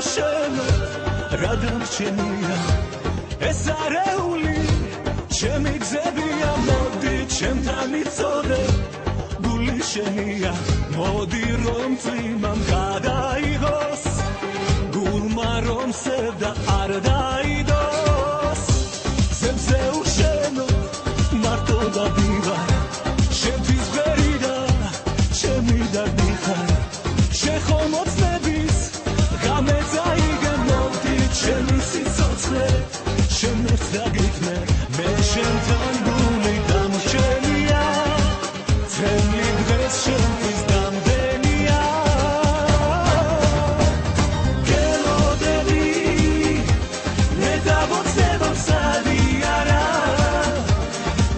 შენო რა დამრჩენია ეს არეული ჩემი გზებია მოდი ჩემთან იცოდე გული შენია მოდი რომ წვიმამ გადაიღოს გულმა რომ სევდა არ დაიდოს ზემზე უშენო მარტო დავივარ შენთვის ვერი და ჩემი დარდი ხარ შეხო მოცნების ღამე წაიგე მოდი ჩემი სიცოცხლე შენს დაგიქნე მე შენთან გული დამრჩენია წელი დღეს შენთვის გამდენია გელოდები მე დავოცნებო სადი არა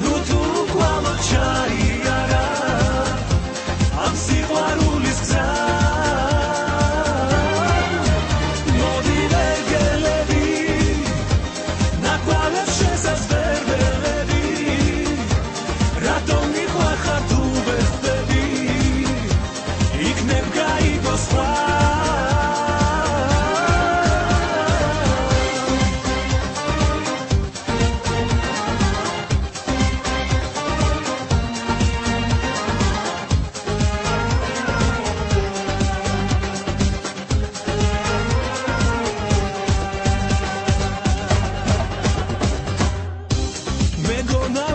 ნუ თუ ყვამა ჩაიარა ამ სიყვარულის გზა მოდი ვერ გელები ნაკვალებს შესას ვერ ველები რატომ მიყვარხარ თუ ვერ ხდები იქნებ გაიგო სხვა მეგონა